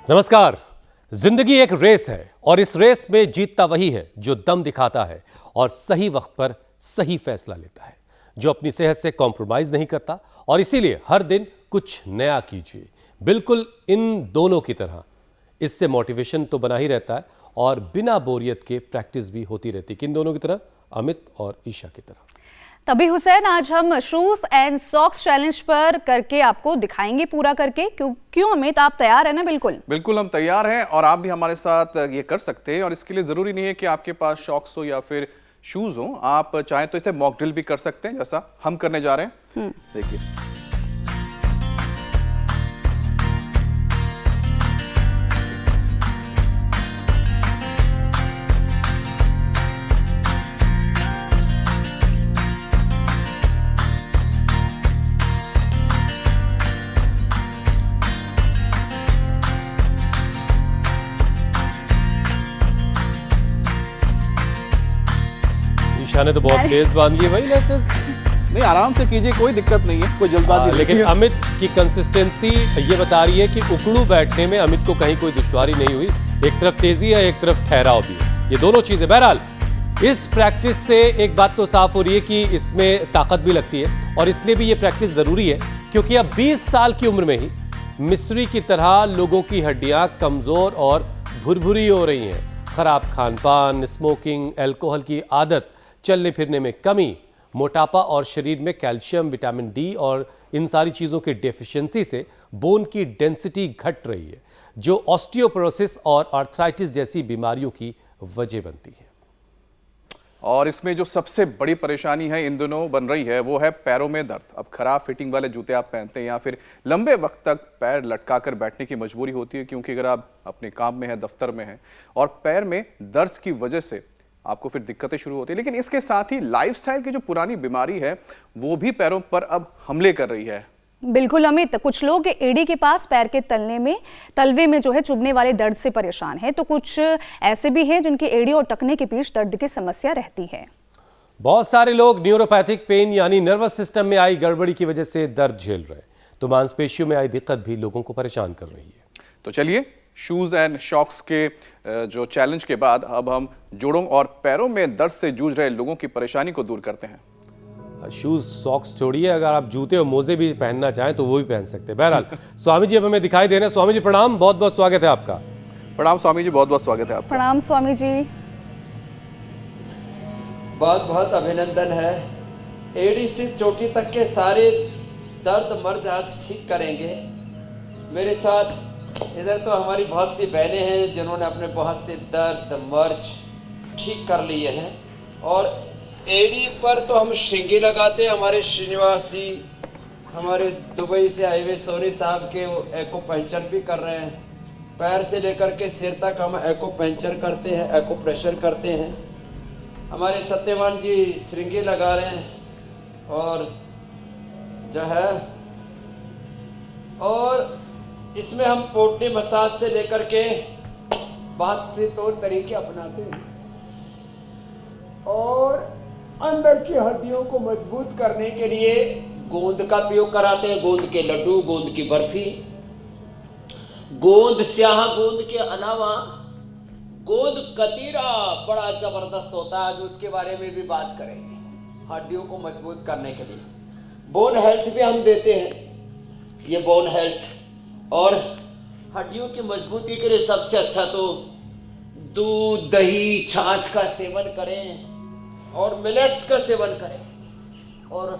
नमस्कार। जिंदगी एक रेस है और इस रेस में जीतता वही है जो दम दिखाता है और सही वक्त पर सही फैसला लेता है, जो अपनी सेहत से कॉम्प्रोमाइज नहीं करता। और इसीलिए हर दिन कुछ नया कीजिए, बिल्कुल इन दोनों की तरह। इससे मोटिवेशन तो बना ही रहता है और बिना बोरियत के प्रैक्टिस भी होती रहती है। किन दोनों की तरह? अमित और ईशा की तरह। तभी हुसैन, आज हम शूज एंड सॉक्स चैलेंज पर करके आपको दिखाएंगे पूरा करके। क्यों अमित, आप तैयार है ना? बिल्कुल बिल्कुल हम तैयार हैं और आप भी हमारे साथ ये कर सकते हैं। और इसके लिए जरूरी नहीं है कि आपके पास सॉक्स हो या फिर शूज हो। आप चाहें तो इसे मॉक ड्रिल भी कर सकते हैं, जैसा हम करने जा रहे हैं। देखिए, ईशा ने तो बहुत तेज बांध ली भाई लेसेस। नहीं, आराम से कीजिए, कोई दिक्कत नहीं है, कोई जल्दबाजी नहीं लेकिन है। अमित की कंसिस्टेंसी ये बता रही है कि उकड़ू बैठने में अमित को कहीं कोई दुश्वारी नहीं हुई। एक तरफ तेजी है, एक तरफ ठहराव भी है, ये दोनों चीजें। बहरहाल इस प्रैक्टिस से एक बात तो साफ हो रही है कि इसमें ताकत भी लगती है और इसलिए भी ये प्रैक्टिस जरूरी है क्योंकि अब 20 साल की उम्र में ही मिस्री की तरह लोगों की हड्डियां कमजोर और भुरभुरी हो रही हैं। खराब खान पान, स्मोकिंग, अल्कोहल की आदत, चलने फिरने में कमी, मोटापा और शरीर में कैल्शियम, विटामिन डी और इन सारी चीज़ों की डेफिशिएंसी से बोन की डेंसिटी घट रही है, जो ऑस्टियोपोरोसिस और आर्थराइटिस जैसी बीमारियों की वजह बनती है। और इसमें जो सबसे बड़ी परेशानी है इन दिनों बन रही है वो है पैरों में दर्द। अब खराब फिटिंग वाले जूते आप पहनते हैं या फिर लंबे वक्त तक पैर लटका कर बैठने की मजबूरी होती है, क्योंकि अगर आप अपने काम में हैं, दफ्तर में हैं और पैर में दर्द की वजह से आपको फिर दिक्कतें शुरू होती है। लेकिन इसके साथ ही लाइफस्टाइल की जो पुरानी बीमारी है वो भी पैरों पर अब हमले कर रही है। बिल्कुल अमित, कुछ लोग एड़ी के पास पैर के तलवे में जो है चुभने वाले दर्द से परेशान है, तो कुछ ऐसे भी हैं जिनकी एड़ी और टखने के बीच दर्द की समस्या रहती है। बहुत सारे लोग न्यूरोपैथिक पेन यानी नर्वस सिस्टम में आई गड़बड़ी की वजह से दर्द झेल रहे हैं, तो मांसपेशियों में आई दिक्कत भी लोगों को परेशान कर रही है। तो चलिए, शूज एंड सॉक्स के जो चैलेंज के बाद अब हम जोड़ों और पैरों में दर्द से जूझ रहे लोगों की परेशानी को दूर करते हैं। शूज सॉक्स छोड़िए, अगर आप जूते और मोजे भी पहनना चाहें तो वो भी पहन सकते हैं। बहरहाल स्वामी जी अब हमें दिखाई दे रहे हैं। स्वामी जी प्रणाम, बहुत बहुत स्वागत है आपका। प्रणाम स्वामी जी, बहुत बहुत स्वागत है आपका। प्रणाम स्वामी जी। बहुत बहुत अभिनंदन है। एड़ी से चोटी तक के सारे दर्द मर्द आज ठीक करेंगे। मेरे साथ इधर तो हमारी बहुत सी बहनें हैं जिन्होंने अपने बहुत से दर्द मर्ज ठीक कर लिए हैं। और एड़ी पर तो हम श्रृंगी लगाते हैं। हमारे श्रीनिवास जी, हमारे दुबई से आए हुए सोनी साहब के वो एक्यूपंक्चर भी कर रहे हैं। पैर से लेकर के सिर तक हम एक्यूपंक्चर करते हैं, एक्यूप्रेशर करते हैं। हमारे सत्यवान जी श्रृंगी लगा रहे हैं और जो है, और इसमें हम पोटली मसाज से लेकर के बहुत से तौर तरीके अपनाते हैं और अंदर की हड्डियों को मजबूत करने के लिए गोंद का प्रयोग कराते हैं। गोंद के लड्डू, गोंद की बर्फी, गोंद स्याह, गोंद के अलावा गोंद कतीरा बड़ा जबरदस्त होता है, जो उसके बारे में भी बात करेंगे। हड्डियों को मजबूत करने के लिए बोन हेल्थ भी हम देते हैं। ये बोन हेल्थ और हड्डियों की मजबूती के लिए सबसे अच्छा तो दूध, दही, छाछ का सेवन करें और मिलेट्स का सेवन करें। और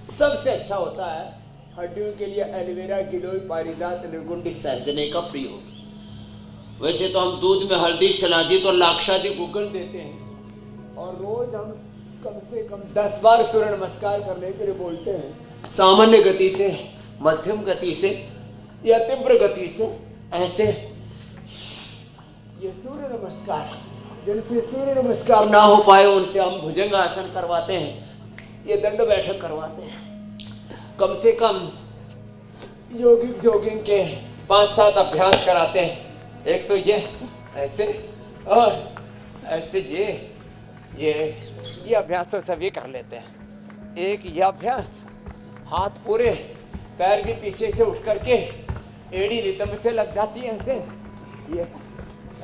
सबसे अच्छा होता है हड्डियों के लिए एलोवेरा, गिलोय, पारिजात, निर्गुंडी, सहजने का प्रयोग। वैसे तो हम दूध में हल्दी, शलाजीत और लाक्षादी गुगल देते हैं और रोज हम कम से कम 10 बार सूर्य नमस्कार करने के लिए बोलते हैं। सामान्य गति से, मध्यम गति से या तीव्र गति से। ऐसे ये सूर्य नमस्कार, जिनसे सूर्य नमस्कार ना हो पाए उनसे हम भुजंग आसन करवाते हैं, ये दंड बैठक करवाते हैं। कम से कम जॉगिंग के 5-7 अभ्यास कराते हैं। एक तो ये ऐसे और ऐसे ये अभ्यास तो सभी कर लेते हैं। एक ये अभ्यास, हाथ पूरे पैर भी पीछे से उठ करके एड़ी रिदम से लग जाती है ऐसे, ये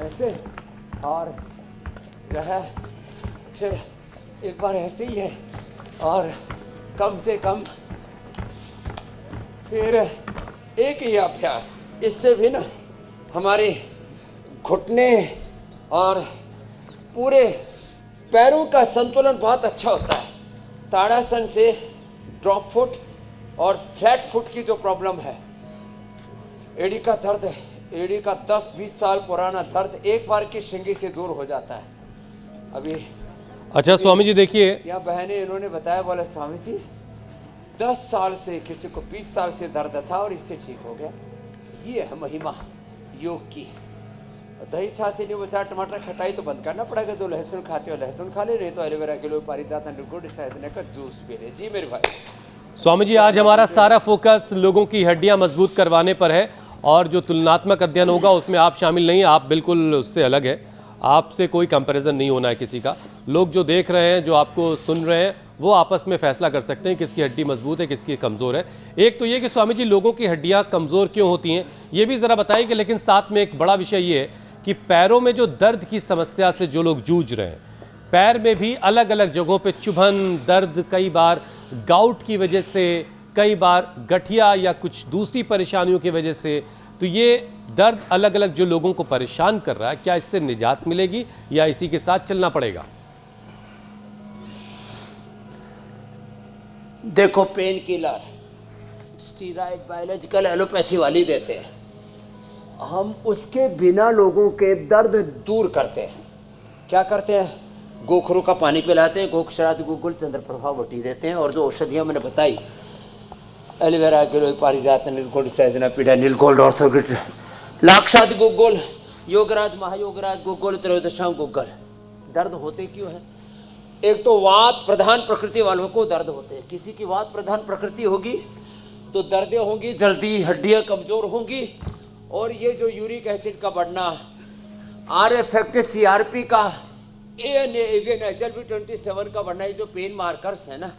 ऐसे, और जो है फिर एक बार ऐसे ही है, और कम से कम फिर एक ही अभ्यास, इससे भी ना हमारे घुटने और पूरे पैरों का संतुलन बहुत अच्छा होता है। ताड़ासन से ड्रॉप फुट और फ्लैट फुट की जो प्रॉब्लम है, एड़ी का दर्द है, एड़ी का 10-20 साल पुराना दर्द एक बार की शिंगी से दूर हो जाता है। अभी अच्छा स्वामी जी देखिए, यहाँ बहनें इन्होंने बताया, बोले स्वामी जी 10 साल से, किसी को 20 साल से दर्द था और इससे ठीक हो गया। ये है महिमा योग की। दही छाछ नहीं बचा, टमाटर खटाई तो बंद करना पड़ेगा। जो लहसुन खाते हो लहसुन खा ले, नहीं तो एलोवेरा किलो पारिजात गुड़ सैदने का जूस पी ले। जी मेरे भाई। स्वामी जी आज हमारा सारा फोकस लोगों की हड्डियां मजबूत करवाने पर है, और जो तुलनात्मक अध्ययन होगा उसमें आप शामिल नहीं, आप बिल्कुल उससे अलग है, आपसे कोई कंपैरिजन नहीं होना है किसी का। लोग जो देख रहे हैं, जो आपको सुन रहे हैं, वो आपस में फैसला कर सकते हैं किसकी हड्डी मजबूत है, किसकी कमज़ोर है। एक तो ये कि स्वामी जी लोगों की हड्डियां कमज़ोर क्यों होती हैं ये भी ज़रा बताइए, लेकिन साथ में एक बड़ा विषय ये है कि पैरों में जो दर्द की समस्या से जो लोग जूझ रहे हैं, पैर में भी अलग अलग जगहों पे चुभन, दर्द, कई बार गाउट की वजह से, कई बार गठिया या कुछ दूसरी परेशानियों की वजह से, तो ये दर्द अलग अलग जो लोगों को परेशान कर रहा है, क्या इससे निजात मिलेगी या इसी के साथ चलना पड़ेगा? देखो, pain killer steroid biological allopathy वाली देते हैं, हम उसके बिना लोगों के दर्द दूर करते हैं। क्या करते हैं? गोखरू का पानी पिलाते हैं, गोक्षराज गुगुल चंद्रप्रभा वटी देते हैं, और जो औषधियाँ मैंने बताई, एलोवेरा गिलोय पारिजात नीलगोल्ड सहजना पीड़ा नीलगोल्ड ऑर्थोगिट लाक्षाद गुगुल योगराज महायोगराज गुगुल त्रयोदशांग गुगल। दर्द होते क्यों है? एक तो वात प्रधान प्रकृति वालों को दर्द होते हैं। किसी की वात प्रधान प्रकृति होगी तो दर्दें होंगी, जल्दी हड्डियां कमजोर होंगी, और ये जो यूरिक एसिड का बढ़ना, आर इफेक्ट सीआरपी का, एएनए HLV27 का बढ़ना, ये जो पेन मार्कर्स है ना,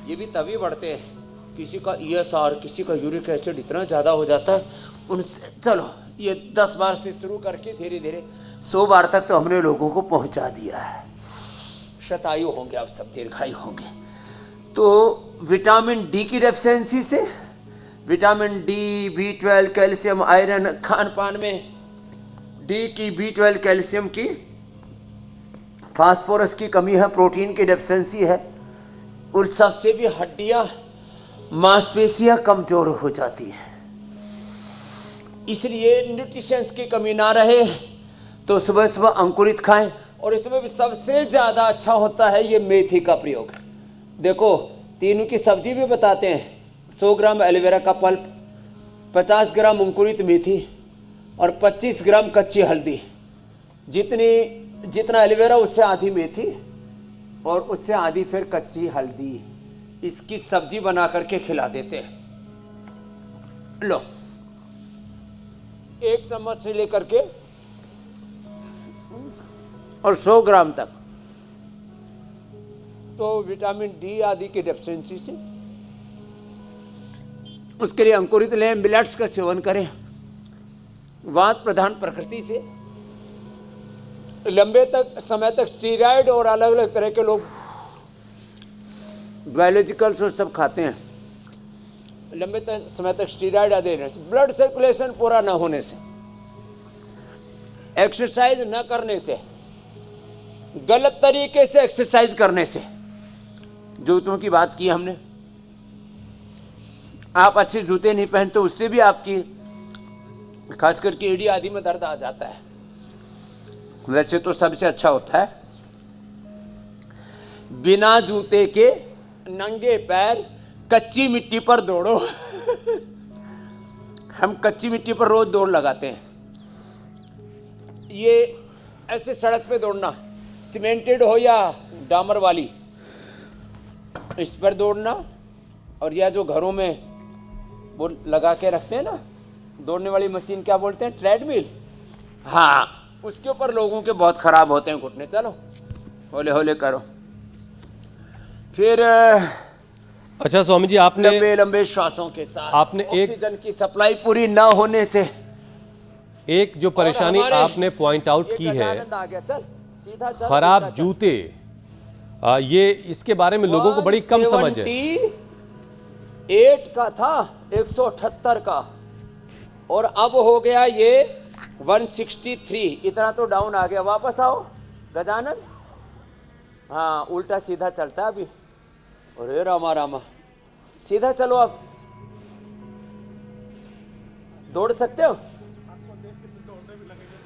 ये भी तभी बढ़ते हैं किसी का ESR, किसी का यूरिक एसिड इतना ज़्यादा हो जाता है उनसे। चलो ये 10 बार से शुरू करके धीरे धीरे 100 बार तक तो हमने लोगों को पहुंचा दिया है। शतायु होंगे, आप सब दीर्घायु होंगे। तो विटामिन डी की डेफिशिएंसी से, vitamin D, B12, calcium, iron, Khan पान में डी की, B12, कैल्शियम की, फास्फोरस की कमी है, प्रोटीन की डेफिशिएंसी है, और सबसे भी हड्डियां, मांसपेशियां कमजोर हो जाती है। इसलिए न्यूट्रिशंस की कमी ना रहे तो सुबह सुबह अंकुरित खाएं, और इसमें भी सबसे ज़्यादा अच्छा होता है ये मेथी का प्रयोग। देखो, तीनों की सब्जी भी बताते हैं। 100 ग्राम एलोवेरा का पल्प, 50 ग्राम अंकुरित मेथी और 25 ग्राम कच्ची हल्दी। जितना एलोवेरा उससे आधी मेथी और उससे आधी फिर कच्ची हल्दी, इसकी सब्जी बना करके खिला देते हैं। लो, 1 चम्मच से लेकर के और 100 ग्राम तक। तो विटामिन डी आदि की डेफिशिएंसी से, उसके लिए अंकुरित लें, मिलेट्स का सेवन करें। वात प्रधान प्रकृति से लंबे तक समय तक स्टीरॉइड और अलग अलग तरह के लोग बायोलॉजिकल्स और सब खाते हैं। लंबे समय तक स्टीरॉइड आदि से, ब्लड सर्कुलेशन पूरा ना होने से, एक्सरसाइज न करने से, गलत तरीके से एक्सरसाइज करने से, जूतों की बात की हमने, आप अच्छे जूते नहीं पहनते उससे भी आपकी खास करके एड़ी आदि में दर्द आ जाता है। वैसे तो सबसे अच्छा होता है बिना जूते के नंगे पैर कच्ची मिट्टी पर दौड़ो। हम कच्ची मिट्टी पर रोज दौड़ लगाते हैं। ये ऐसे सड़क पे दौड़ना, सीमेंटेड हो या डामर वाली, इस पर दौड़ना, और या जो घरों में वो लगा के रखते हैं ना दौड़ने वाली मशीन, क्या बोलते हैं, ट्रेडमिल, हाँ, उसके ऊपर लोगों के बहुत खराब होते हैं घुटने। चलो होले होले करो। फिर अच्छा स्वामी जी, आपने लंबे लंबे श्वासों के साथ आपने एक- ऑक्सीजन की सप्लाई पूरी ना होने से एक जो परेशानी हमारे- आपने पॉइंट आउट ये की है, गजानंद आ गया, चल सीधा चल, खराब सीधा चल। जूते, ये इसके बारे में लोगों को बड़ी कम समझ है। 178 का था, 178 का, और अब हो गया ये 163। इतना तो डाउन आ गया। वापस आओ गजानंद। हाँ, उल्टा सीधा चलता है अभी। अरे रामा रामा, सीधा चलो। अब दौड़ सकते हो?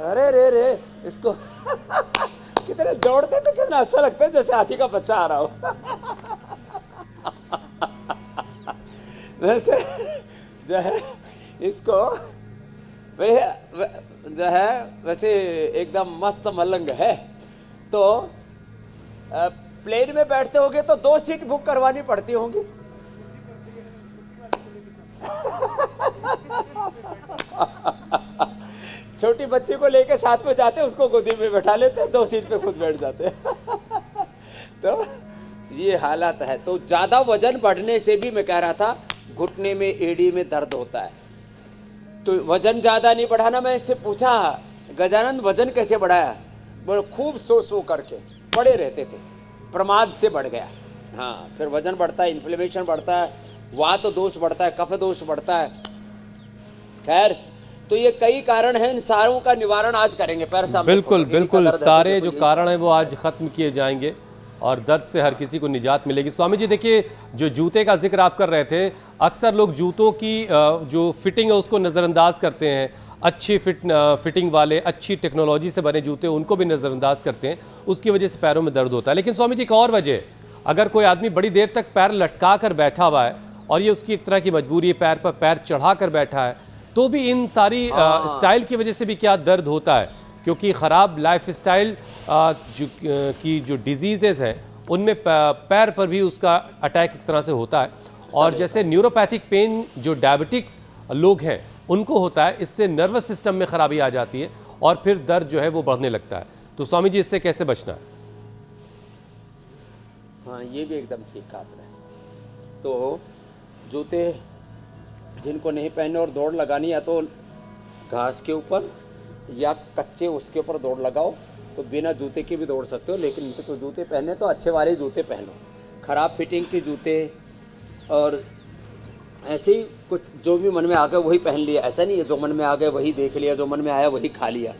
अरे रे रे, इसको कितने दौड़ते तो कितना अच्छा लगता है, जैसे हाथी का बच्चा आ रहा हो। वैसे जो है इसको जो है वैसे एकदम मस्त मलंग है। तो प्लेन में बैठते होगे तो 2 सीट बुक करवानी पड़ती होंगी। छोटी बच्ची को लेके साथ में जाते, उसको गोदी में बैठा लेते, 2 सीट पे खुद बैठ जाते। तो ये हालत है। तो ज्यादा वजन बढ़ने से भी मैं कह रहा था घुटने में, एड़ी में दर्द होता है। तो वजन ज्यादा नहीं बढ़ाना। मैं इससे पूछा, गजानंद वजन कैसे बढ़ाया? बोले खूब सो करके पड़े रहते थे, प्रमाद से बढ़ गया। हाँ, फिर वजन बढ़ता है, इन्फ्लेमेशन बढ़ता है, वात दोष बढ़ता है, कफ दोष बढ़ता है। खैर, तो ये कई कारण हैं, इन सारों का निवारण आज करेंगे। पैर सामने बिल्कुल खोलो, बिल्कुल, दर्द है, सारे देखो जो ये। कारण हैं वो आज खत्म किए जाएंगे और दर्द से हर किसी को निजात मिलेगी। स्वामी जी देखिए, जो जूते का जिक्र आप कर रहे थे, अक्सर लोग जूतों की जो फिटिंग है उसको नज़रअंदाज करते हैं। अच्छी फिटिंग वाले, अच्छी टेक्नोलॉजी से बने जूते, उनको भी नज़रअंदाज करते हैं, उसकी वजह से पैरों में दर्द होता है। लेकिन स्वामी जी, एक और वजह है, अगर कोई आदमी बड़ी देर तक पैर लटका कर बैठा हुआ है और ये उसकी एक तरह की मजबूरी है, पैर पर पैर चढ़ा कर बैठा है, तो भी इन सारी स्टाइल की वजह से भी क्या दर्द होता है? क्योंकि ख़राब लाइफ स्टाइल की जो डिजीज़ हैं उनमें पैर पर भी उसका अटैक एक तरह से होता है। और जैसे न्यूरोपैथिक पेन जो डायबिटिक लोग हैं उनको होता है, इससे नर्वस सिस्टम में ख़राबी आ जाती है और फिर दर्द जो है वो बढ़ने लगता है। तो स्वामी जी, इससे कैसे बचना है? हाँ, ये भी एकदम ठीक कहा आपने। तो जूते जिनको नहीं पहने और दौड़ लगानी, या तो घास के ऊपर या कच्चे उसके ऊपर दौड़ लगाओ, तो बिना जूते के भी दौड़ सकते हो। लेकिन इनको तो जूते पहने तो अच्छे वाले जूते पहनो, ख़राब फिटिंग के जूते और ऐसे ही कुछ जो भी मन में आ गया वही पहन लिया। ऐसा नहीं है जो मन में आ गया वही देख लिया, जो मन में आया वही खा लिया।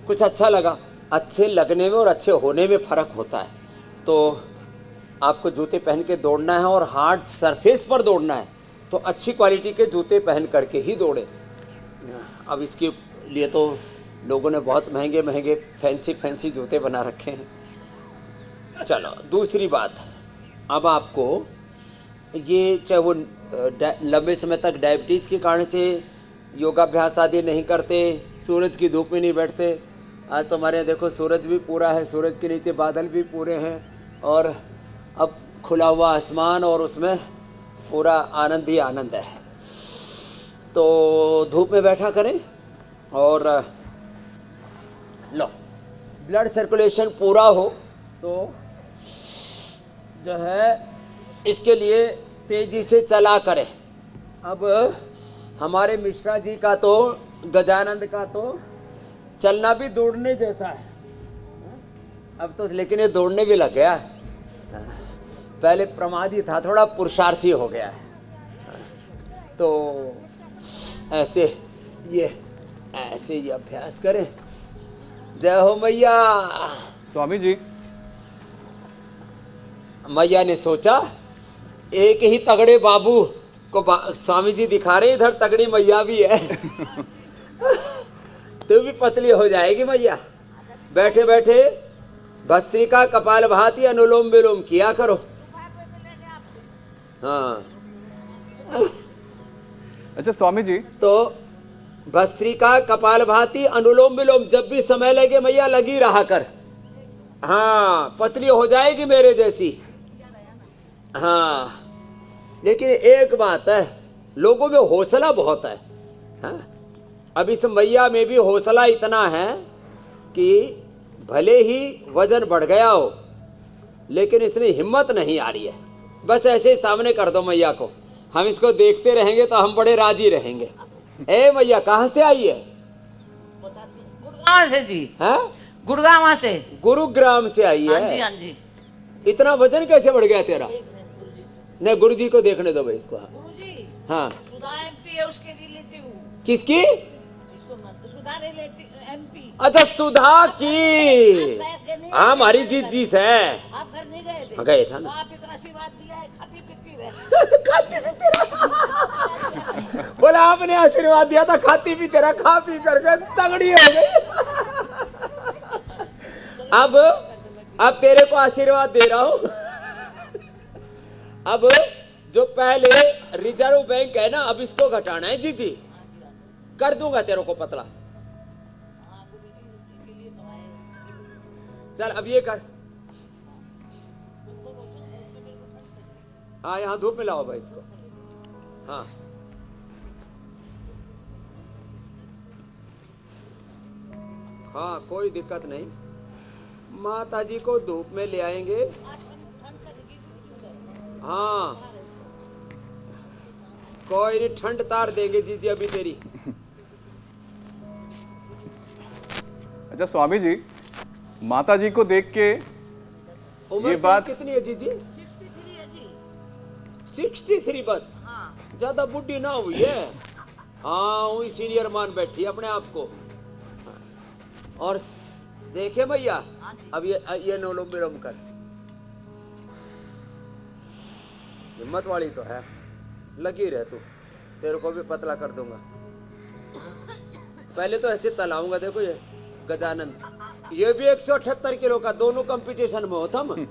कुछ अच्छा लगा, अच्छे लगने में और अच्छे होने में फ़र्क होता है। तो आपको जूते पहन के दौड़ना है और हार्ड सरफेस पर दौड़ना है, तो अच्छी क्वालिटी के जूते पहन करके ही दौड़े। अब इसके लिए तो लोगों ने बहुत महंगे महंगे फैंसी जूते बना रखे हैं। चलो, दूसरी बात, अब आपको ये चाहे वो लंबे समय तक डायबिटीज़ के कारण से योगाभ्यास आदि नहीं करते, सूरज की धूप में नहीं बैठते। आज तो हमारे यहाँ देखो सूरज भी पूरा है, सूरज के नीचे बादल भी पूरे हैं, और अब खुला हुआ आसमान और उसमें पूरा आनंद ही आनंद है। तो धूप में बैठा करें और लो ब्लड सर्कुलेशन पूरा हो, तो जो है इसके लिए तेजी से चला करें। अब हमारे मिश्रा जी का तो, गजानंद का तो चलना भी दौड़ने जैसा है अब तो, लेकिन ये दौड़ने भी लग गया। पहले प्रमादी था, थोड़ा पुरुषार्थी हो गया है। तो ऐसे ही अभ्यास करें। जय हो मैया। स्वामी जी, मैया ने सोचा एक ही तगड़े बाबू को स्वामी जी दिखा रहे, इधर तगड़ी मैया भी है। तू भी पतली हो जाएगी मैया। बैठे बैठे भस्त्रिका, कपालभाति, अनुलोम विलोम किया करो। हाँ, अच्छा स्वामी जी, तो भस्त्रिका, कपालभाति, अनुलोम विलोम जब भी समय लगे मैया लगी रहा कर। हाँ, पतली हो जाएगी मेरे जैसी। हाँ, लेकिन एक बात है, लोगों में हौसला बहुत है। हाँ? अब इस मैया में भी हौसला इतना है कि भले ही वजन बढ़ गया हो, लेकिन इसमें हिम्मत नहीं आ रही है। बस ऐसे ही सामने कर दो मैया को, हम इसको देखते रहेंगे तो हम बड़े राजी रहेंगे। ए मैया कहाँ से आई है? गुड़गांव से जी। हैं? गुड़गांव से। गुरुग्राम से आई हाँ जी, है। हाँ जी। इतना वजन कैसे बढ़ गया तेरा? नहीं, गुरु जी को देखने दो भाई इसको। गुरुजी, हाँ, सुधा एमपी है, उसके रिलेटिव। किसकी? इसको सुधा रिलेटिव एमपी। अच्छा, सुधा की। हाँ, हमारी जीजी से। आप घर नहीं गए थे? हाँ, गए थे ना। आप इतना आशीर्वाद दिया है, खाती पीती रहे। खाती पीती रहा। बोला आपने आशीर्वाद दिया था, खाती पीती रहा, खा पी करके तगड़ी हो गई। अब तेरे को आशीर्वाद दे रहा हूं। अब जो पहले रिजर्व बैंक है ना, अब इसको घटाना है जी जी। कर दूंगा तेरे को पतला। चल अब ये कर। हाँ, यहाँ धूप में लाओ भाई इसको। हाँ, हाँ, कोई दिक्कत नहीं। माता जी को धूप में ले आएंगे। हाँ, कोई नहीं, ठंड तार देंगे जी जी अभी तेरी। अच्छा स्वामी जी, माता जी को देख के उम्र ये बात कितनी है जी जी? 63 है जी। 63 बस। हाँ। ज्यादा बुढ़ी ना हुई है। हाँ, वही सीनियर मान बैठी अपने आप को। और देखे भैया, अब ये अनुलोम विलोम कर। हिम्मत वाली तो है, लगी रह तू, तेरे को भी पतला कर दूंगा। पहले तो ऐसे चलाऊंगा। देखो ये गजानन, ये भी 178 किलो का, दोनों कंपटीशन में होता हम।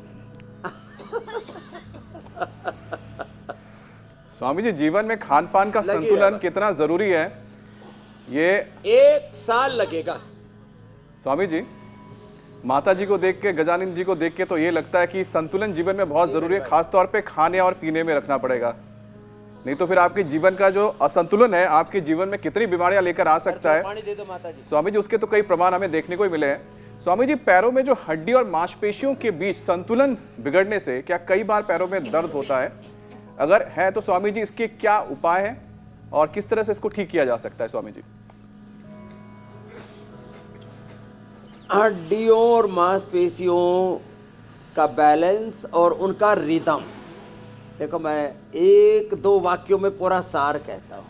स्वामी जी, जीवन में खान पान का लगी रहे संतुलन बस। कितना जरूरी है, ये 1 साल लगेगा। स्वामी जी, माता जी को देख के, गजानन जी को देख के तो ये लगता है कि संतुलन जीवन में बहुत जरूरी है, खास तौर पे खाने और पीने में रखना पड़ेगा। नहीं तो फिर आपके जीवन का जो असंतुलन है, आपके जीवन में कितनी बीमारियां लेकर आ सकता है। पानी दे दो माता जी। स्वामी जी, उसके तो कई प्रमाण हमें देखने को ही मिले हैं। स्वामी जी, पैरों में जो हड्डी और मांसपेशियों के बीच संतुलन बिगड़ने से क्या कई बार पैरों में दर्द होता है? अगर है तो स्वामी जी इसके क्या उपाय है और किस तरह से इसको ठीक किया जा सकता है स्वामी जी? हड्डियों और मांसपेशियों का बैलेंस और उनका रिदम। देखो, मैं 1-2 वाक्यों में पूरा सार कहता हूँ।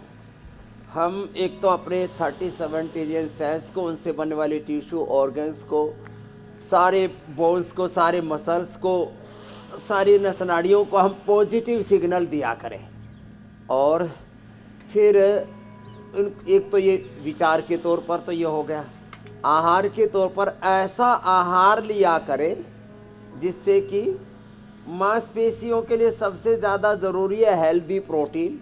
हम एक तो अपने 37 ट्रिलियन सेल्स को, उनसे बनने वाले टिश्यू ऑर्गन्स को, सारे बोन्स को, सारे मसल्स को, सारी नसनाड़ियों को हम पॉजिटिव सिग्नल दिया करें। और फिर एक तो ये विचार के तौर पर तो ये हो गया। आहार के तौर पर ऐसा आहार लिया करें जिससे कि मांसपेशियों के लिए सबसे ज़्यादा ज़रूरी है हेल्दी प्रोटीन।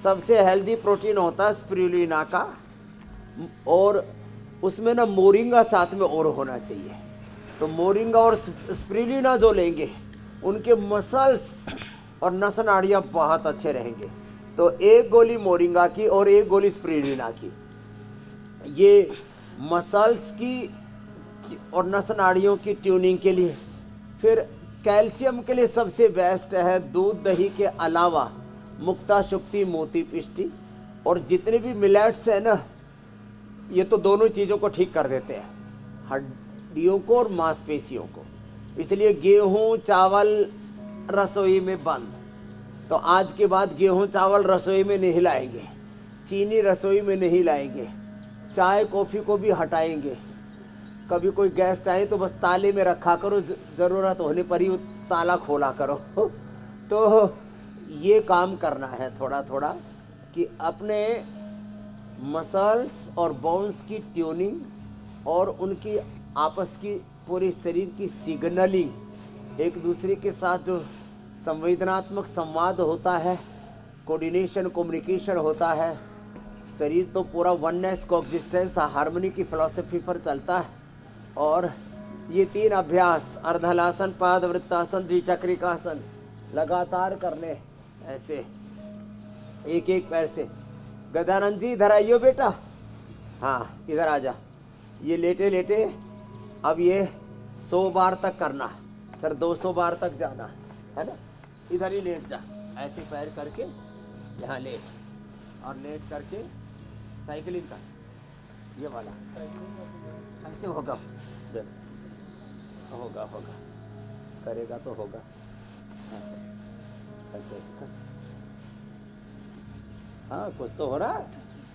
सबसे हेल्दी प्रोटीन होता है स्पिरुलिना का, और उसमें ना मोरिंगा साथ में और होना चाहिए। तो मोरिंगा और स्पिरुलिना जो लेंगे, उनके मसल्स और नसनाड़ियाँ बहुत अच्छे रहेंगे। तो 1 गोली मोरिंगा की और 1 गोली स्पिरुलिना की, ये मसल्स की और नसनाड़ियों की ट्यूनिंग के लिए। फिर कैल्शियम के लिए सबसे बेस्ट है दूध दही के अलावा मुक्ता शुक्ति मोती पिष्टी, और जितने भी मिलेट्स हैं ना, ये तो दोनों चीज़ों को ठीक कर देते हैं, हड्डियों को और मांसपेशियों को। इसलिए गेहूं चावल रसोई में बंद। तो आज के बाद गेहूं चावल रसोई में नहीं लाएंगे, चीनी रसोई में नहीं लाएंगे, चाय कॉफ़ी को भी हटाएंगे। कभी कोई गेस्ट आए तो बस ताले में रखा करो, ज़रूरत होने पर ही ताला खोला करो। तो ये काम करना है थोड़ा थोड़ा, कि अपने मसल्स और बोन्स की ट्यूनिंग और उनकी आपस की पूरे शरीर की सिग्नलिंग, एक दूसरे के साथ जो संवेदनात्मक संवाद होता है, कोऑर्डिनेशन कम्युनिकेशन होता है, शरीर तो पूरा वननेस कोएग्जिस्टेंस हार्मनी की फिलॉसफी पर चलता है। और ये 3 अभ्यास, अर्धहलासन, पादवृत्तासन, द्विचक्रिकासन, लगातार करने ऐसे 1-1 पैर से। गजानन जी इधर आइयो बेटा, हाँ इधर आ जा। ये लेटे लेटे अब ये 100 बार तक करना, फिर 200 बार तक जाना है ना। इधर ही लेट जा, ऐसे पैर करके यहाँ लेट, और लेट करके साइकिलिंग कर, ये वाला ऐसे होगा, देख, होगा होगा, करेगा तो होगा, ऐसे ऐसे कर। हाँ कुछ तो हो रहा है,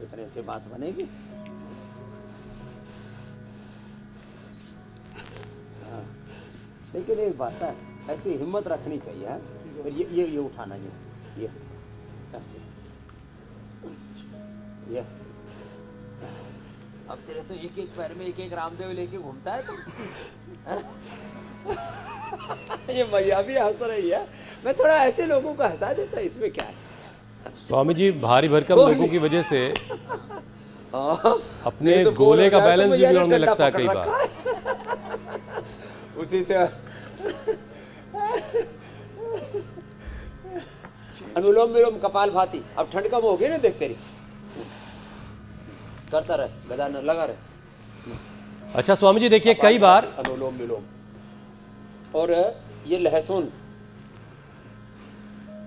इतने से बात बनेगी। हाँ लेकिन एक बात है, ऐसी हिम्मत रखनी चाहिए है। फिर ये उठाना, ये ऐसे, ये अब तेरे तो एक एक पैर में एक एक रामदेव लेके घूमता है तुम। ये मैया भी हंस रही है, मैं थोड़ा ऐसे लोगों को हंसा देता, इसमें क्या है। स्वामी जी भारी भरकम लोगों की वजह से अपने ये तो गोले का बोल रहा है, बैलेंस तो भी मैया ने बिगड़ने डंडा लगता है पकड़ कई रखा बार। उसी से अनुलोम विलोम कपाल भाती। अब ठंड कम हो गई ना, देख तेरी, करता रहे, गदा न लगा रहे। अच्छा स्वामी जी देखिए कई बार अनुलोम विलोम, और ये लहसुन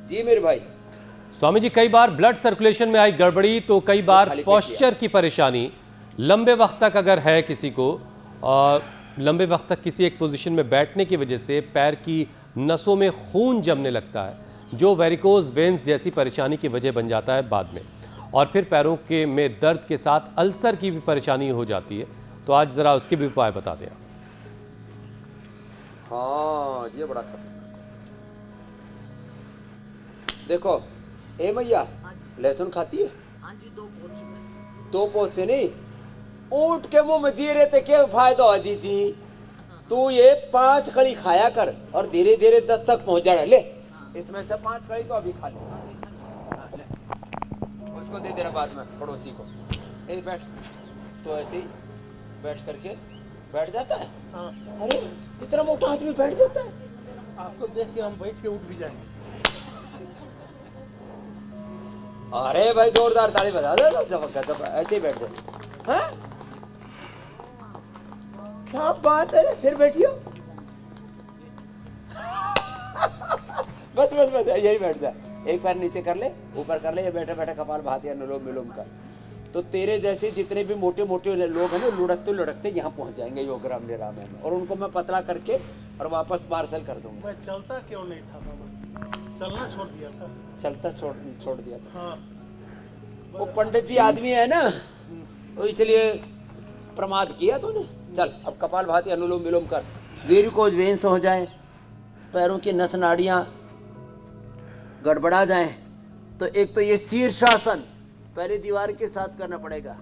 जी मेरे भाई। स्वामी जी कई बार ब्लड सर्कुलेशन में आई गड़बड़ी, तो कई बार खाली पेट पॉस्चर की परेशानी लंबे वक्त तक अगर है किसी को, और लंबे वक्त तक किसी एक पोजीशन में बैठने की वजह से पैर की नसों में खून जमने लगता है, जो वेरिकोज वेन्स जैसी परेशानी की वजह बन जाता है बाद में, और फिर पैरों के में दर्द के साथ अल्सर की भी परेशानी हो जाती है। तो आज ज़रा उसके भी उपाय बता दें। हाँ ये बड़ा खतरनाक। देखो ए मैया, लहसुन खाती है? हाँ जी, 2 पोच में। 2 पोच से नहीं, ऊंट के मुंह में जी रहे थे, क्या फायदा हो जी जी। तू ये 5 कड़ी खाया कर, और धीरे धीरे 10 तक पहुंच जाना। ले इसमें से 5 कड़ी तो अभी खा ले, हाँ, ले। उसको दे देना बाद में पड़ोसी को। ए बैठ, तो ऐसे ही बैठ करके बैठ जाता है। हाँ, अरे इतना मोटा आदमी बैठ जाता है। आपको देख के हम बैठ के उठ भी जाएंगे। अरे भाई जोरदार ताली बजा दे, जब ऐसे ही बैठ जाओ। हाँ? क्या बात है, फिर बैठियो। बस बस बस यही बैठ जा, एक पैर नीचे कर ले, ऊपर कर ले, ये बैठे बैठे कपाल भाती अनुलोम विलोम कर। तो तेरे जैसे जितने भी मोटे मोटे लोग हैं ना, लुढ़कते लुढ़कते यहाँ पहुँच जाएंगे योगराम निराम में, और उनको मैं पतला करके और वापस पार्सल कर दूंगा। मैं चलता क्यों नहीं था बाबा, चलना छोड़ दिया था। चलता छोड़ दिया था। हाँ, वो पंडित जी आदमी है ना, वो इसलिए प्रमाद किया तूने। चल अब कपाल भाती अनुलोम विलोम कर, वेरिकोज वेन्स हो जाए, पैरों की नस नाड़ियाँ गड़बड़ा जाए, तो एक तो ये शीर्षासन पहले दीवार के साथ करना पड़ेगा।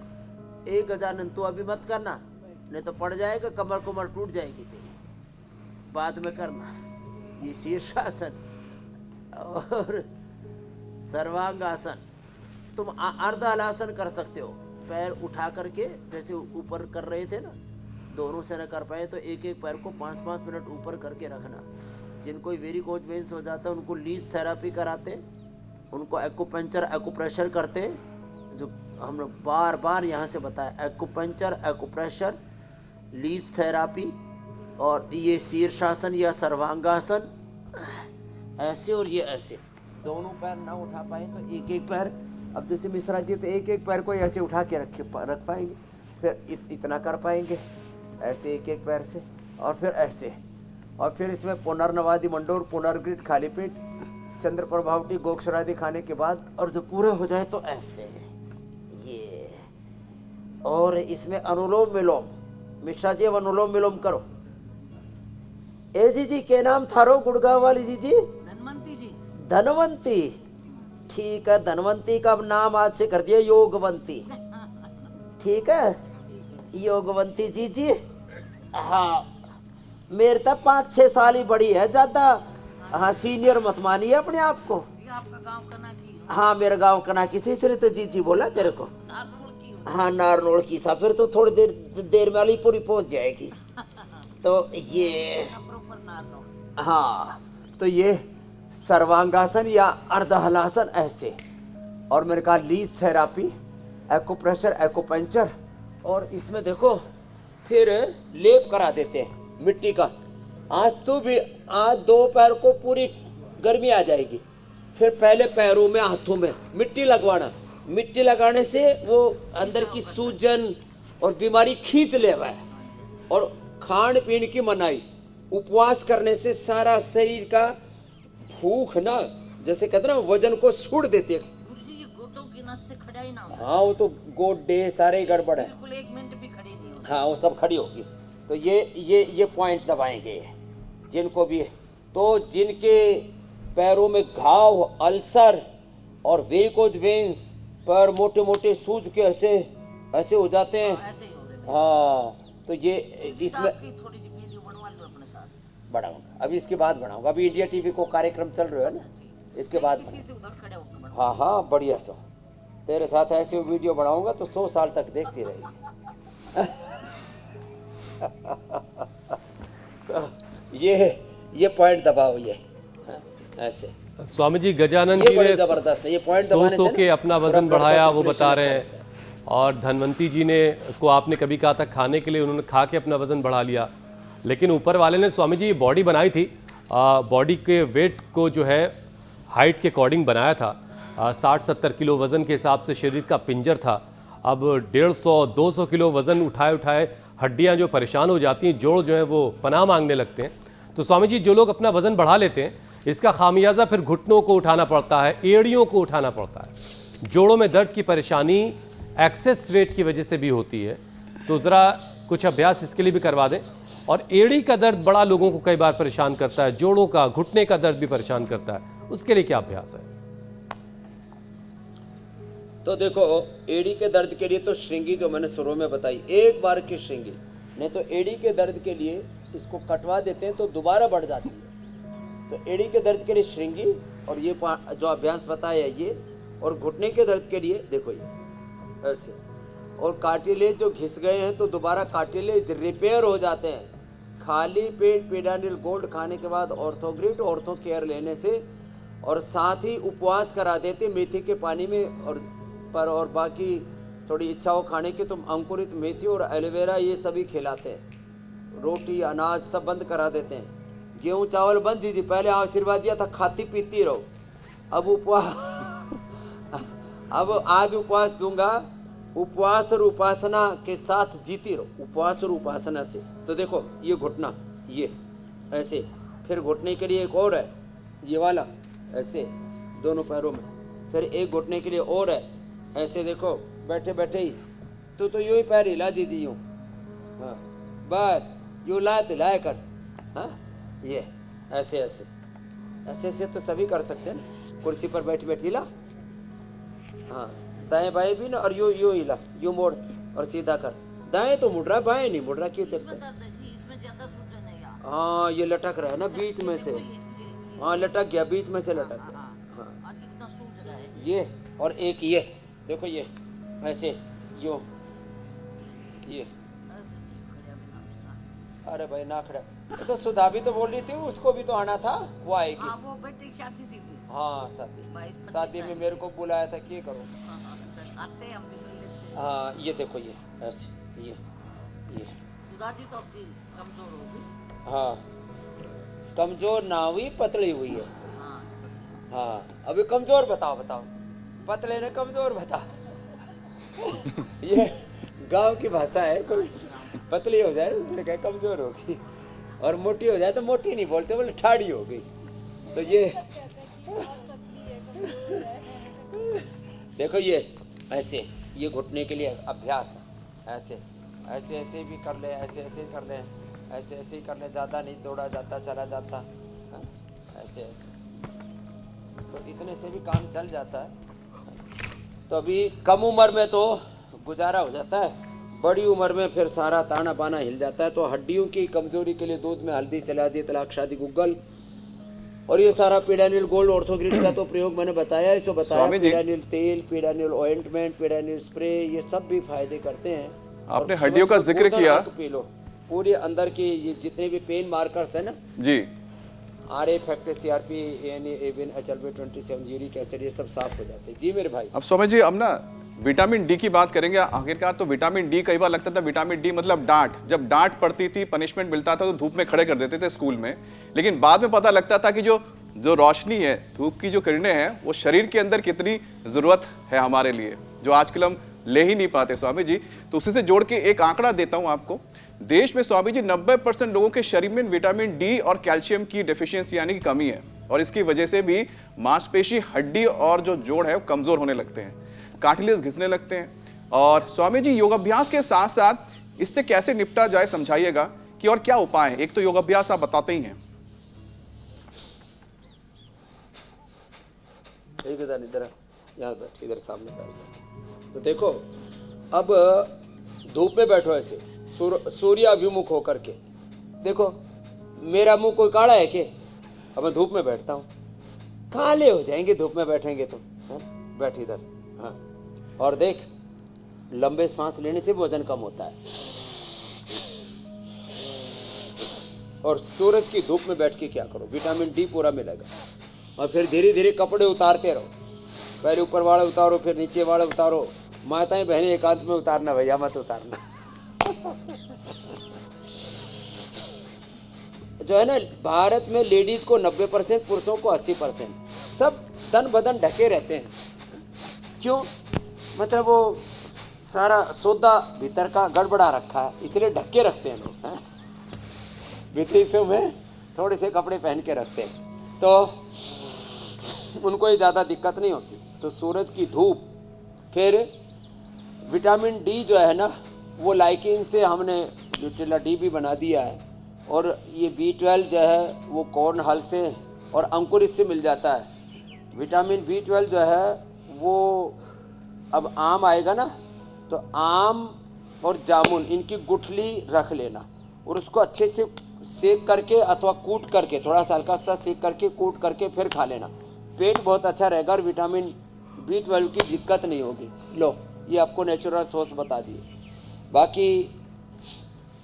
1 गजानन तू अभी मत करना, नहीं तो पड़ जाएगा, कमर कुमर टूट जाएगी तेरी, बाद में करना। ये शीर्षासन और सर्वांगासन, तुम अर्ध हलासन कर सकते हो, पैर उठा करके जैसे ऊपर कर रहे थे ना, दोनों से न कर पाए तो एक एक पैर को 5-5 मिनट ऊपर करके रखना। जिनको वेरिकोज वेन्स हो जाता है उनको लीज थेरापी कराते, उनको एक्यूपंक्चर एक्यूप्रेशर करते, जो हम लोग बार बार यहाँ से बताया, एक्यूपंक्चर एक्यूप्रेशर, लीज थेरापी, और ये शीर्षासन या सर्वांगासन ऐसे, और ये ऐसे। दोनों पैर ना उठा पाए तो एक एक पैर, अब जैसे मिश्रा जी तो एक एक पैर को ऐसे उठा के रख पाएंगे, फिर इतना कर पाएंगे ऐसे एक एक पैर से, और फिर ऐसे, और फिर इसमें पुनर्नवादि मंडोर, पुनर्गृत खाली पेट, चंद्र प्रभावटी गोक्षरादि खाने के बाद, और जब पूरे हो जाए तो ऐसे ये, और इसमें अनुलोम विलोम। मिश्रा जी अब अनुलोम विलोम करो। ए जी के नाम थारो गुड़गांव वाली जी? धनवंती जी। धनवंती, ठीक है, धनवंती का अब नाम आज से कर दिया योगवंती, ठीक है, योगवंती जी। हाँ मेरे तक 5-6 साल ही बड़ी है, ज्यादा हाँ सीनियर मत मानिए अपने आप को। जी आपका गांव कना की हो? हाँ मेरा गांव कना की से, इसलिए तो जी बोला तेरे को। नागपुर की हो? हाँ नारनौल की सा, फिर तो थोड़ी देर में अलीपुरी पहुंच जाएगी। तो ये प्रॉपर नारनौल। हाँ, तो ये सर्वांगासन या अर्धहलासन ऐसे, और मैंने कहा लीज थेरापी, एक्यूप्रेशर एक्यूपंक्चर, और इसमें देखो फिर लेप करा देते हैं मिट्टी का। आज 2 पैर को पूरी गर्मी आ जाएगी। फिर पहले पैरों में हाथों में मिट्टी लगवाना, मिट्टी लगाने से वो अंदर की सूजन और बीमारी खींच लेवा है। और खान पीन की मनाही, उपवास करने से सारा शरीर का भूख ना, जैसे कहते ना वजन को छोड़ देती है। गुरुजी ये घुटनों की नस से खड़ा ही ना हो, हाँ वो तो गोडे सारे गड़बड़ है। बिल्कुल 1 मिनट भी खड़ी नहीं हो। हाँ वो सब खड़ी होगी। तो ये पॉइंट दबाएंगे जिनको भी, तो जिनके पैरों में घाव, अल्सर और वेरिकोज वेन्स, पैर मोटे मोटे सूज के ऐसे हो जाते हैं। ऐसे ही हो रहे। हाँ तो ये इसमें आपकी थोड़ी सी वीडियो बनवा लो अपने साथ। बढ़ाऊंगा, अभी इसके बाद बढ़ाऊंगा। अभी इंडिया टीवी को कार्यक्रम चल रहा है ना, इसके बाद। किसी से उधर खड़े होकर बनवा। हाँ हाँ बढ़िया सो, तेरे साथ ऐसे वीडियो बनाऊंगा तो 100 साल तक देखती रहेगी। तो ये पॉइंट दबाओ, ये हाँ, ऐसे स्वामी जी गजानन ये जी बड़े ने जबरदस्त है, ये पॉइंट सो दबाने सो से के ना अपना पूरा वजन blood बढ़ाया, वो circulation बता रहे अच्छा हैं। और धनवंती जी ने को आपने कभी कहा था खाने के लिए, उन्होंने खा के अपना वजन बढ़ा लिया। लेकिन ऊपर वाले ने स्वामी जी बॉडी बनाई थी, बॉडी के वेट को जो है हाइट के अकॉर्डिंग बनाया था। 60-70 किलो वजन के हिसाब से शरीर का पिंजर था। अब 150-200 किलो वजन उठाए हड्डियां जो परेशान हो जाती हैं, जोड़ जो है वो पनाह मांगने लगते हैं। तो स्वामी जी जो लोग अपना वजन बढ़ा लेते हैं, इसका खामियाजा फिर घुटनों को उठाना पड़ता है, एड़ियों को उठाना पड़ता है। जोड़ों में दर्द की परेशानी एक्सेस वेट की वजह से भी होती है। तो ज़रा कुछ अभ्यास इसके लिए भी करवा दें। और एड़ी का दर्द बड़ा लोगों को कई बार परेशान करता है, जोड़ों का, घुटने का दर्द भी परेशान करता है, उसके लिए क्या अभ्यास है? तो देखो एड़ी के दर्द के लिए तो श्रृंगी जो मैंने शुरू में बताई, एक बार की श्रृंगी, नहीं तो एड़ी के दर्द के लिए इसको कटवा देते हैं तो दोबारा बढ़ जाती है। तो एड़ी के दर्द के लिए श्रृंगी और ये जो अभ्यास बताया ये, और घुटने के दर्द के लिए देखो ये ऐसे, और कार्टिलेज जो घिस गए हैं तो दोबारा कार्टिलेज रिपेयर हो जाते हैं। खाली पेट पीडानिल गोल्ड खाने के बाद ऑर्थोग्रिड ऑर्थो केयर लेने से, और साथ ही उपवास करा देते मेथी के पानी में, और बाकी थोड़ी इच्छा हो खाने की तो अंकुरित मेथी और एलोवेरा ये सभी खिलाते हैं। रोटी अनाज सब बंद करा देते हैं, गेहूँ चावल बंद दीजिए। पहले आशीर्वाद दिया था खाती पीती रहो, अब अब आज उपवास दूंगा, उपवास और उपासना के साथ जीती रहो, उपवास और उपासना से। तो देखो ये घुटना, ये ऐसे, फिर घुटने के लिए एक और है ये वाला ऐसे दोनों पैरों में, फिर एक घुटने के लिए और है ऐसे। देखो बैठे बैठे ही तो यूं ही पैर हिला दीजिए यूं, हाँ बस यूं हिलाया कर, हाँ ये ऐसे ऐसे ऐसे ऐसे तो सभी कर सकते हैं ना। कुर्सी पर बैठ बैठ हिला, हाँ दाएं बाएं भी ना, और यूं यूं हिला, यूं मोड़ और सीधा कर। दाएं तो मुड़ रहा, बाएं नहीं मुड़ रहा, क्यों इसमें देखते? दर्द है जी, इसमें ज्यादा सूजन है यार। हाँ ये लटक रहा है ना बीच में से, हाँ लटक गया, बीच में से लटक गया। हाँ और कितना सूज रहा है। ये, और एक ये देखो ये ऐसे यूं, ये ऐसे नहीं खड़ा बिना। अरे भाई ना खड़ा, ये तो सुधा भी तो बोल रही थी उसको भी तो आना था, वो आएगी। हाँ वो बेटे की शादी थी जी। हाँ शादी, 22-25 शादी में मेरे को बुलाया था, क्या करूँ। हाँ हाँ तो आते हैं हम भी मिल लेते हैं। हाँ ये देखो ये ऐसे, ये सुधा जी तो अब जी कमजोर हो गई। हाँ कमजोर ना हुई, पतली हुई है। हाँ हाँ अभी कमजोर बताओ, पतले ने कमजोर बता। ये गांव की भाषा है, कोई पतली हो जाए उसने कहा कमजोर होगी, और मोटी हो जाए तो मोटी नहीं बोलते, बोले ठाड़ी हो गई। तो ये देखो ये ऐसे, ये घुटने के लिए अभ्यास है। ऐसे ऐसे ऐसे भी कर ले, ऐसे ऐसे कर ले, ऐसे ऐसे ही कर ले, ज़्यादा नहीं दौड़ा जाता चला जाता, हाँ? ऐसे ऐसे, तो इतने से भी काम चल जाता है। तो अभी कम उम्र में तो गुजारा हो जाता है, बड़ी उम्र में फिर सारा ताना बाना हिल जाता है। तो हड्डियों की कमजोरी के लिए दूध में हल्दी, सलादी, तलाक, शादी, गुग्गल और ये सारा पीडानिल गोल्ड ऑर्थोग्रिड का तो प्रयोग मैंने बताया, इसको बताया। पीडानिल तेल, पीडानिल ऑइंटमेंट, पीडानिल स्प्रे, ये सब भी फायदे करते हैं। आपने हड्डियों का जिक्र किया, पी लो, पूरे अंदर के ये जितने भी पेन मार्कर्स है ना जी, RA factor, CRP, ANA, Evin, HLB27, uric acid, ये सब साफ हो जाते हैं। जी मेरे भाई। अब स्वामी जी अब ना विटामिन डी की बात करेंगे आखिरकार। तो विटामिन डी, कई बार लगता था विटामिन डी मतलब डांट, जब डांट पड़ती थी, पनिशमेंट मिलता था तो धूप में खड़े कर देते थे स्कूल में, लेकिन बाद में पता लगता था कि जो जो रोशनी है, धूप की जो किरणें हैं, वो शरीर के अंदर कितनी जरूरत है हमारे लिए, जो आजकल हम ले ही नहीं पाते स्वामी जी। तो उसी से जोड़ के एक आंकड़ा देता हूं आपको। देश में स्वामी जी 90% लोगों के शरीर में विटामिन डी और कैल्शियम की डेफिशिएंसी यानी कि कमी है, और इसकी वजह से भी मांसपेशी, हड्डी और जो जोड़ है वो कमजोर होने लगते हैं, कार्टिलेज घिसने लगते हैं। और स्वामी जी योगाभ्यास के साथ साथ इससे कैसे निपटा जाए समझाइएगा कि और क्या उपाय है। एक तो योगाभ्यास आप बताते ही हैं। इधर यहाँ बैठ, इधर सामने बैठ। तो देखो, अब धूप में बैठो ऐसे सूर्य अभिमुख होकर के। देखो मेरा मुंह कोई काला है क्या? अब मैं धूप में बैठता हूँ, काले हो जाएंगे धूप में बैठेंगे तो। बैठ इधर, हाँ। और देख, लंबे सांस लेने से वजन कम होता है। और सूरज की धूप में बैठ के क्या करो, विटामिन डी पूरा मिलेगा। और फिर धीरे धीरे कपड़े उतारते रहो, पहले ऊपर वाले उतारो, फिर नीचे वाले उतारो। माताएं बहनें एकांत में उतारना, भैया मत उतारना। जो है ना, भारत में लेडीज को 90%, पुरुषों को 80%, सब तन बदन ढके रहते हैं। क्यों? मतलब वो सारा सौदा भीतर का गड़बड़ा रखा है, इसलिए ढके रखते हैं लोग। विदेशों में थोड़े से कपड़े पहन के रखते हैं, तो उनको ये ज़्यादा दिक्कत नहीं होती। तो सूरज की धूप, फिर विटामिन डी जो है ना, वो लाइकिन से हमने न्यूट्रेला डी भी बना दिया है। और ये B12 जो है वो कॉर्न हल से और अंकुरित से मिल जाता है। विटामिन B12 जो है वो, अब आम आएगा ना, तो आम और जामुन इनकी गुठली रख लेना और उसको अच्छे से सेक करके अथवा कूट करके, थोड़ा सा हल्का सा सेक करके कूट करके फिर खा लेना। पेट बहुत अच्छा रहेगा और विटामिन B12 की दिक्कत नहीं होगी। लो, ये आपको नेचुरल सोर्स बता दिए। बाकी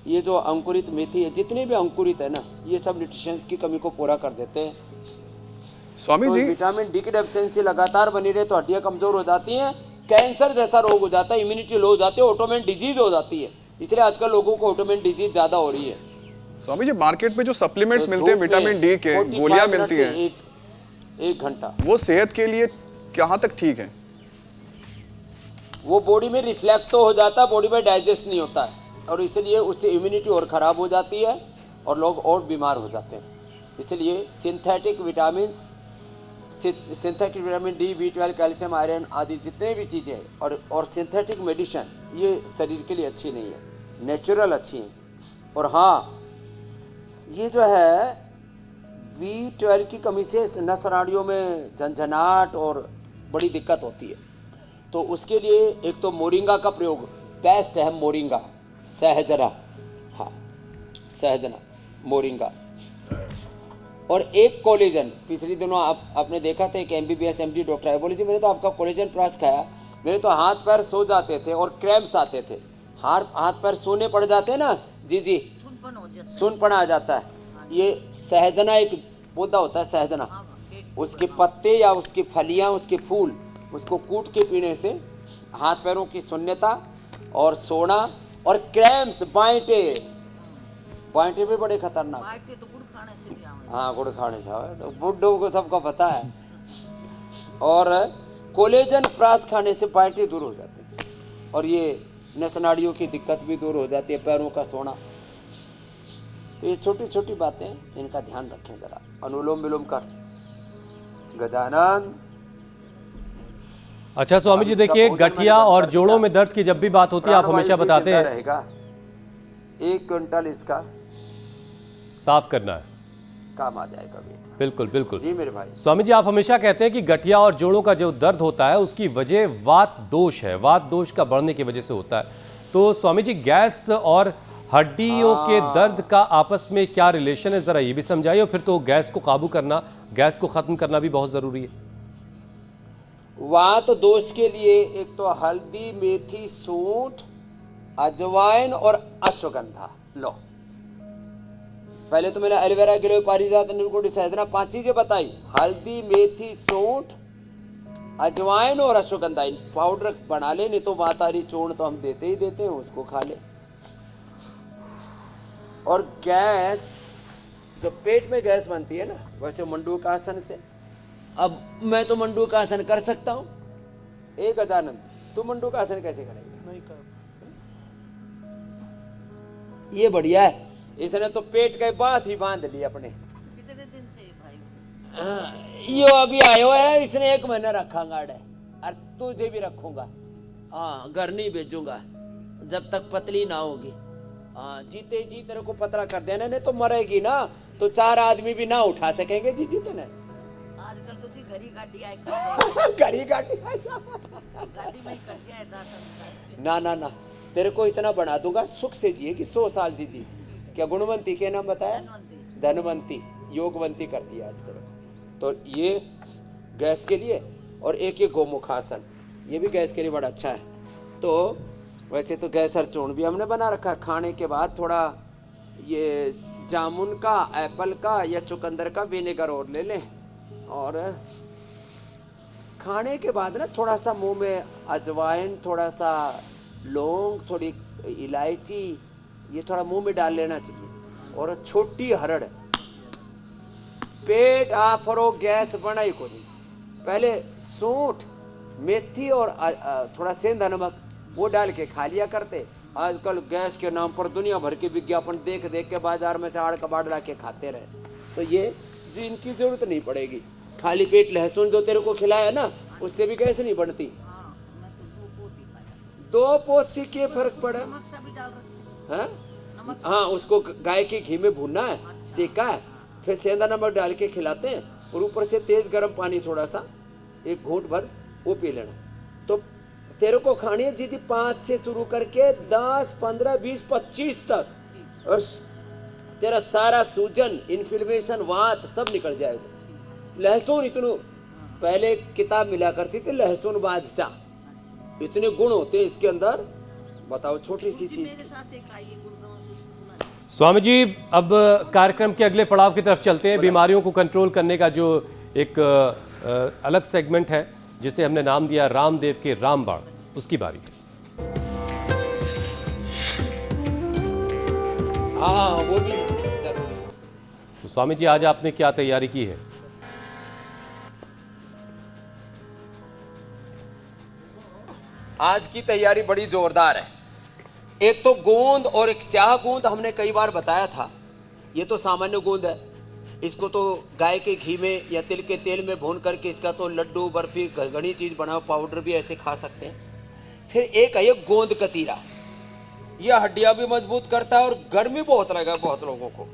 ये जो अंकुरित मेथी है, जितने भी अंकुरित है ना, ये सब न्यूट्रिशंस की कमी को पूरा कर देते हैं। स्वामी तो जी विटामिन डी की डेफिशिएंसी लगातार बनी रहे तो हड्डियाँ कमजोर हो जाती हैं, कैंसर जैसा रोग हो जाता है, इम्यूनिटी लो हो जाती है, ऑटोमेन डिजीज हो जाती है। इसलिए आजकल लोगों को ऑटोमेन डिजीज ज़्यादा हो रही है। स्वामी जी मार्केट में जो सप्लीमेंट्स तो मिलते हैं धूप में विटामिन डी के, 45 गोलियां मिनट मिलती से हैं, एक घंटा, वो सेहत के लिए कहाँ तक ठीक है? वो बॉडी में रिफ्लेक्ट तो हो जाता है, बॉडी में डाइजेस्ट नहीं होता है, और इसलिए उससे इम्यूनिटी और ख़राब हो जाती है और लोग और बीमार हो जाते हैं। इसलिए synthetic vitamin D, B12, calcium, iron आदि जितने भी चीज़ें हैं और सिंथेटिक मेडिसिन, ये शरीर के लिए अच्छी नहीं है, नेचुरल अच्छी है। और हाँ, ये जो है B12 की कमी से नस नाड़ियों में झंझनाहट और बड़ी दिक्कत होती है। तो उसके लिए एक तो मोरिंगा का प्रयोग बेस्ट है। मोरिंगा, सहजना, हाँ सहजना, मोरिंगा। और एक कोलेजन, पिछले दिनों आपने देखा था, एक MBBS MD डॉक्टर है, बोले जी मैंने तो आपका कोलेजन प्लस खाया, मेरे तो हाथ पैर सो जाते थे और क्रैम्प्स आते थे। हाथ पैर सोने पड़ जाते हैं ना, जी सुनपन आ जाता है। ये सहजना एक पौधा होता है, सहजना, उसके पत्ते या उसकी फलियां, उसके फूल, उसको कूट के पीने से हाथ पैरों की शून्यता और सोना और क्रैम्प्स, बाइंटे भी बड़े खतरनाक। बाइटे तो गुड़ खाने से भी आवे। हाँ, गुड़ खाने से आवे, तो बुड्ढों को सबको पता है। और कोलेजन प्रास खाने से बाइंटे दूर हो जाते हैं और ये नस नाड़ियों की दिक्कत भी दूर हो जाती है, पैरों का सोना। तो ये छोटी छोटी बातें, इनका ध्यान रखें जरा। अनुलोम विलोम कर, गजानन। अच्छा स्वामी जी, देखिए गठिया और जोड़ों में दर्द की जब भी बात होती है, आप हमेशा बताते हैं रहेगा 1 क्विंटल इसका साफ करना है, काम आ जाएगा बेटा। बिल्कुल बिल्कुल जी मेरे भाई। स्वामी जी, आप हमेशा कहते हैं कि गठिया और जोड़ों का जो दर्द होता है उसकी वजह वात दोष है, वात दोष का बढ़ने की वजह से होता है। तो स्वामी जी, गैस और हड्डियों के दर्द का आपस में क्या रिलेशन है, जरा ये भी समझाइए। और फिर तो गैस को काबू करना, गैस को खत्म करना भी बहुत जरूरी है। वात दोष के लिए एक तो हल्दी, मेथी, सूंठ, अजवाइन और अश्वगंधा लो। पहले तो मैंने एलोवेरा, गिलोय, पारिजात, नीलकुंडी, सहजना 5 चीजें बताई। हल्दी, मेथी, सूंठ, अजवाइन और अश्वगंधा, इन पाउडर बना ले, नहीं तो वातारी चूर्ण तो हम देते ही देते हैं, उसको खा ले। और गैस जो पेट में गैस बनती है ना, वैसे मंडूकासन से। अब मैं तो मंडूकासन कर सकता हूँ, एक गजानंद तू मंडूकासन कैसे करेगा? नहीं कर ये बढ़िया है, इसने तो पेट के बात ही बांध ली अपने। कितने दिन से भाई? हाँ, यो अभी आयो है, इसने 1 महीना रखा गाड़ है, और तुझे भी रखूंगा। हाँ, घर नहीं भेजूंगा जब तक पतली ना होगी। हाँ, जीते जी तेरे को पतला कर देना, नहीं तो मरेगी ना तो 4 आदमी भी ना उठा सकेंगे जी जीतने। आजकल तो जी घड़ी गाड़ी आए गाड़ी गाड़ी गाड़ी में ही कर दिया है दासन। ना ना ना, तेरे को इतना बना दूंगा, सुख से जिएगी 100 साल जी जी। क्या गुणवंती के नाम बताया? धनवंती, योगवंती कर दिया आज तेरे। तो ये गैस के लिए, और एक ये गोमुखासन, ये भी गैस के लिए बड़ा अच्छा है। तो वैसे तो गैस और चूर्ण भी हमने बना रखा है। खाने के बाद थोड़ा ये जामुन का, एप्पल का या चुकंदर का विनेगर और ले लें, और खाने के बाद ना थोड़ा सा मुंह में अजवाइन, थोड़ा सा लौंग, थोड़ी इलायची, ये थोड़ा मुंह में डाल लेना चाहिए, और छोटी हरड़। पेट आफरो गैस बनाई को नहीं, पहले सूंठ, मेथी और थोड़ा सेंधा नमक वो डाल के खा लिया करते। आजकल गैस के नाम पर दुनिया भर के विज्ञापन देख देख के बाजार में से आड़ कबाड़ ला के खाते रहे, तो ये जी इनकी जरूरत नहीं पड़ेगी। खाली पेट लहसुन जो तेरे को खिलाया ना, उससे भी गैस नहीं बनती। हाँ, मैं तो 2 पोत ही खाया। 2 पोत से क्या फर्क पड़ा? नमक सा भी डाल रखे। हाँ नमक हाँ, उसको गाय के घी में भूनना है, सेका है, फिर सेंधा नमक डाल के खिलाते हैं, और ऊपर से तेज गर्म पानी थोड़ा सा 1 घूंट भर वो पी लेना। तो तेरे को खानी है जी जी 5 से शुरू करके 10, 15, 20, 25 तक, और तेरा सारा सूजन, इन्फ्लेमेशन, वात सब निकल जाएगा। लहसुन इतने, पहले किताब मिला करती थी लहसुन बादशाह, इतने गुण होते हैं इसके अंदर, बताओ छोटी सी चीज। मेरे साथ एक आई है गुड़गांव से सुना। स्वामी जी, अब कार्यक्रम के अगले पड़ाव की तरफ चलते हैं। बीमारियों को कंट्रोल करने का जो एक अलग सेगमेंट है, जिसे हमने नाम दिया रामदेव के रामबाण, उसकी बारी है। हाँ, वो भी जरूरी। तो स्वामी जी, आज आपने क्या तैयारी की है? आज की तैयारी बड़ी जोरदार है। एक तो गोंद और एक स्याह गोंद हमने कई बार बताया था, ये तो सामान्य गोंद है, इसको तो गाय के घी में या तिल के तेल में भून करके इसका तो लड्डू, बर्फी, घनी चीज बनाओ, पाउडर भी ऐसे खा सकते हैं। फिर एक है ये गोंद कतीरा, यह हड्डियां भी मजबूत करता है और गर्मी बहुत लगा बहुत लोगों को,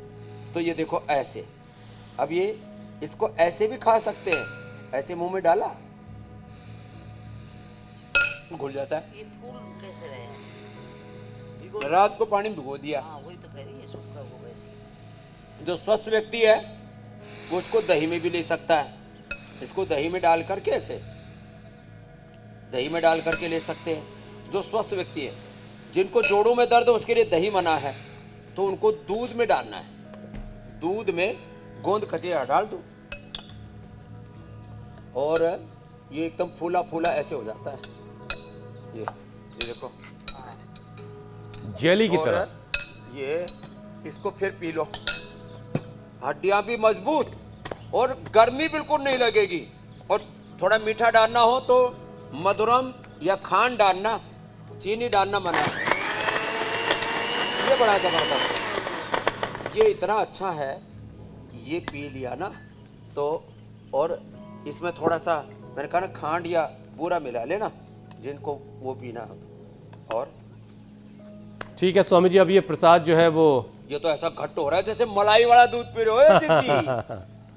तो ये देखो ऐसे। अब ये इसको ऐसे भी खा सकते हैं, ऐसे मुंह में डाला घुल जाता है। ये फूल कैसे रहे? रात को पानी में भिगो दिया। हाँ, वही तो कह रही है, सूखा वो वैसे। जो स्वस्थ व्यक्ति है वो उसको दही में भी ले सकता है, इसको दही में डाल करके ऐसे दही में डाल करके ले सकते हैं। जो स्वस्थ व्यक्ति है, जिनको जोड़ों में दर्द है उसके लिए दही मना है, तो उनको दूध में डालना है, दूध में गोंद कतीरा डाल दो, और ये एकदम फूला फूला ऐसे हो जाता है। ये देखो जेली की और तरह। ये इसको फिर पी लो, हड्डियां भी मजबूत और गर्मी बिल्कुल नहीं लगेगी। और थोड़ा मीठा डालना हो तो मधुरम या खांड डालना, चीनी डालना मना है। ये बड़ा जबरदस्त, ये इतना अच्छा है, ये पी लिया ना तो, और इसमें थोड़ा सा मैंने कहा ना खांड या बूरा मिला लेना, जिनको वो पीना हो। और ठीक है स्वामी जी, अब ये प्रसाद जो है वो, ये तो ऐसा घट्ट हो रहा है जैसे मलाई वाला दूध पी रहे हो जीजी।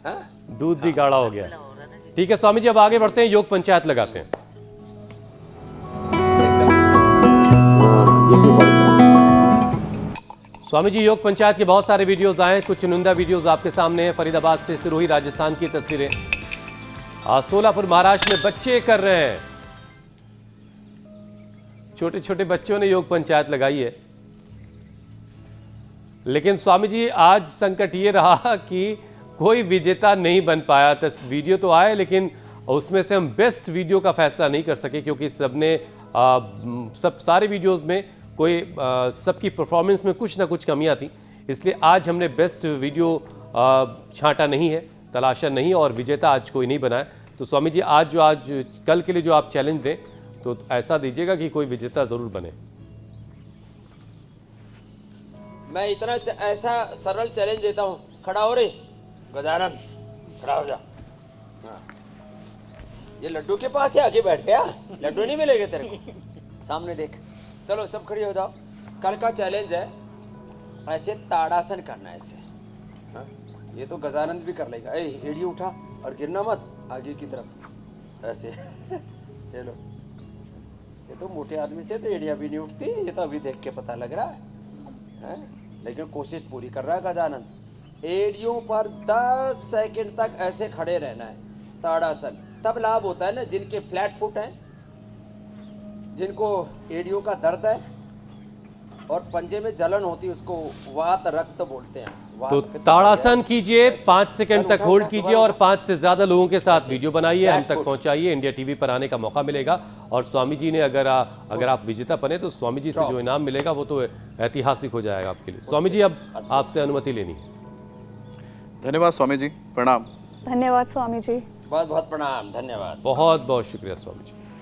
हाँ? दूध भी गाढ़ा हो गया। हो रहा है ना जी। ठीक है स्वामी जी, अब आगे बढ़ते हैं, योग पंचायत लगाते हैं। स्वामी जी, योग पंचायत के बहुत सारे वीडियोस आए, कुछ चुनिंदा वीडियोस आपके सामने हैं। फरीदाबाद से सिरोही राजस्थान की तस्वीरें, सोलापुर महाराष्ट्र में बच्चे कर रहे हैं, छोटे छोटे बच्चों ने योग पंचायत लगाई है। लेकिन स्वामी जी, आज संकट ये रहा कि कोई विजेता नहीं बन पाया। वीडियो तो आए, लेकिन उसमें से हम बेस्ट वीडियो का फैसला नहीं कर सके, क्योंकि सबने सब सारे वीडियोस में कोई सबकी परफॉर्मेंस में कुछ ना कुछ कमियां थी। इसलिए आज हमने बेस्ट वीडियो छांटा नहीं है, तलाशा नहीं, और विजेता आज कोई नहीं बनाया। तो स्वामी जी आज कल के लिए जो आप चैलेंज दें तो ऐसा दीजिएगा कि कोई विजेता जरूर बने। मैं इतना ऐसा सरल चैलेंज देता हूँ, खड़ा हो रे गजानन, खड़ा हो जा। हाँ। ये लड्डू के पास ही आके बैठ गया, लड्डू नहीं मिलेगा तेरे को, सामने देख। चलो सब खड़े हो जाओ। कल का चैलेंज है ऐसे ताड़ासन करना है ऐसे। हाँ? ये तो गजानंद भी कर लेगा। एड़ी उठा और गिरना मत आगे की तरफ ऐसे। चलो, ये तो मोटे आदमी से तो एड़िया भी नहीं उठती, ये तो अभी देख के पता लग रहा है? लेकिन कोशिश पूरी कर रहा है गजानंद। एड़ियों पर 10 सेकंड तक ऐसे खड़े रहना है, ताड़ासन। तब लाभ होता है ना जिनके फ्लैट फुट हैं, जिनको एड़ियों का दर्द है और पंजे में जलन होती है, उसको वात रक्त बोलते हैं। तो ताड़ासन कीजिए, 5 सेकंड तक होल्ड कीजिए और 5 से ज्यादा लोगों के साथ वीडियो बनाइए, हम तक पहुंचाइए। इंडिया टीवी पर आने का मौका मिलेगा। और स्वामी जी ने अगर आप विजेता बने तो स्वामी जी से जो इनाम मिलेगा वो तो ऐतिहासिक हो जाएगा आपके लिए। स्वामी जी अब आपसे अनुमति लेनी है। धन्यवाद स्वामी जी, प्रणाम। धन्यवाद स्वामी जी। बहुत बहुत प्रणाम, धन्यवाद। बहुत बहुत शुक्रिया स्वामी जी।